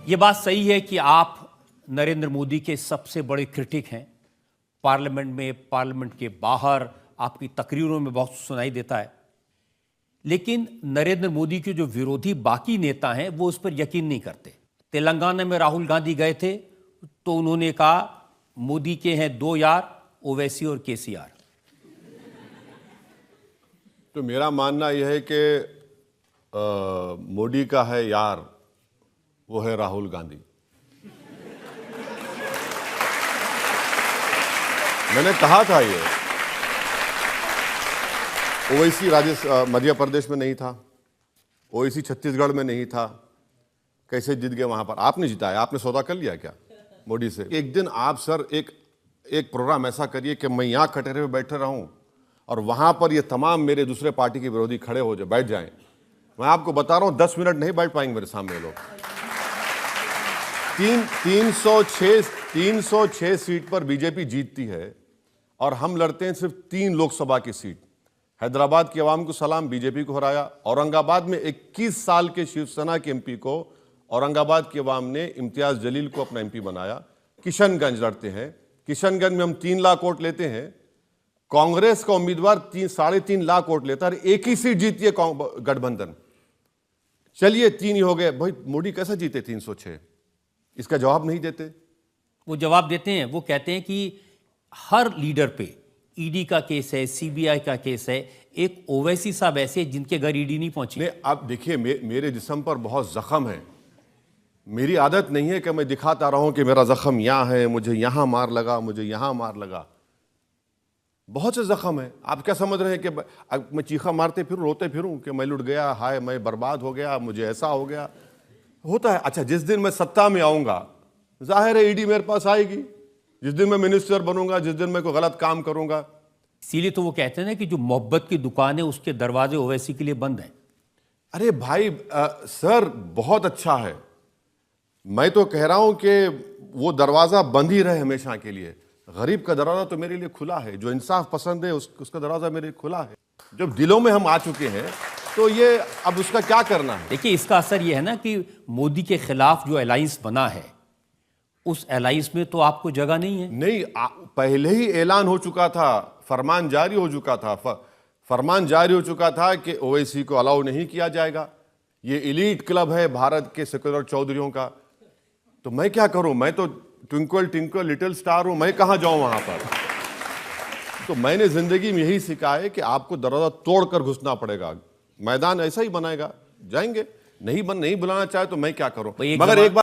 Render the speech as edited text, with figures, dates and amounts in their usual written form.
ये बात सही है कि आप नरेंद्र मोदी के सबसे बड़े क्रिटिक हैं। पार्लियामेंट में, पार्लियामेंट के बाहर आपकी तकरीरों में बहुत सुनाई देता है। लेकिन नरेंद्र मोदी के जो विरोधी बाकी नेता हैं वो उस पर यकीन नहीं करते। तेलंगाना में राहुल गांधी गए थे तो उन्होंने कहा मोदी के हैं दो यार, ओवैसी और केसीआर। तो मेरा मानना यह है कि मोदी का है यार, वो है राहुल गांधी। मैंने कहा था ये ओवैसी मध्य प्रदेश में नहीं था, ओवैसी छत्तीसगढ़ में नहीं था, कैसे जीत गए वहां पर? आपने जिताया, आपने सौदा कर लिया क्या मोदी से? एक दिन आप सर एक प्रोग्राम ऐसा करिए कि मैं यहाँ कटहरे में बैठे रहूं और वहां पर ये तमाम मेरे दूसरे पार्टी के विरोधी खड़े हो जाए, बैठ जाएं। मैं आपको बता रहा हूं 10 मिनट नहीं बैठ पाएंगे मेरे सामने लोग। 306 सीट पर बीजेपी जीतती है और हम लड़ते हैं सिर्फ 3 लोकसभा की सीट। हैदराबाद की आवाम को सलाम, बीजेपी को हराया। औरंगाबाद में 21 साल के शिवसेना के एमपी को औरंगाबाद की आवाम ने इम्तियाज जलील को अपना एमपी बनाया। किशनगंज लड़ते हैं, किशनगंज में हम 3 लाख वोट लेते हैं। कांग्रेस का उम्मीदवार 3.5 लाख वोट लेता है, एक ही सीट जीती है गठबंधन। चलिए 3 ही हो गए, भाई मोदी कैसे जीते 306? इसका जवाब नहीं देते। वो जवाब देते हैं, वो कहते हैं कि हर लीडर पे ईडी का केस है, सीबीआई का केस है। एक ओवैसी साहब ऐसे जिनके घर ईडी नहीं पहुंची। नहीं, आप देखिए मेरे जिस्म पर बहुत जख्म है। मेरी आदत नहीं है कि मैं दिखाता रहूं कि मेरा जख्म यहाँ है, मुझे यहाँ मार लगा, मुझे यहाँ मार लगा। बहुत से जख्म है। आप क्या समझ रहे हैं कि मैं चीखा मारते फिरूं, रोते फिरूं कि मैं लुट गया, हाय मैं बर्बाद हो गया, मुझे ऐसा हो गया? होता है। अच्छा, जिस दिन मैं सत्ता में आऊंगा जाहिर है ईडी मेरे पास आएगी। जिस दिन मैं मिनिस्टर बनूंगा, जिस दिन मैं कोई गलत काम करूंगा। इसीलिए तो वो कहते हैं ना कि जो मोहब्बत की दुकान है उसके दरवाजे ओवैसी के लिए बंद हैं। अरे भाई सर बहुत अच्छा है। मैं तो कह रहा हूं कि वो दरवाजा बंद ही रहे हमेशा के लिए। गरीब का दरवाजा तो मेरे लिए खुला है, जो इंसाफ पसंद है उसका दरवाजा मेरे लिए खुला है। जब दिलों में हम आ चुके हैं तो ये अब उसका क्या करना है? देखिए, इसका असर ये है ना कि मोदी के खिलाफ जो अलायंस बना है उस अलायंस में तो आपको जगह नहीं है। नहीं, पहले ही ऐलान हो चुका था, फरमान जारी हो चुका था, फरमान जारी हो चुका था कि ओवैसी को अलाउ नहीं किया जाएगा। ये एलीट क्लब है भारत के सेकुलर चौधरियों का। तो मैं क्या करूं? मैं तो ट्विंकल ट्विंकल लिटिल स्टार हूं, मैं कहां जाऊं वहां पर? तो मैंने जिंदगी में यही सीखा है कि आपको दरवाजा तोड़कर घुसना पड़ेगा। मैदान ऐसा ही बनाएगा, जाएंगे। नहीं बुलाना चाहे तो मैं क्या करूं? मगर एक बात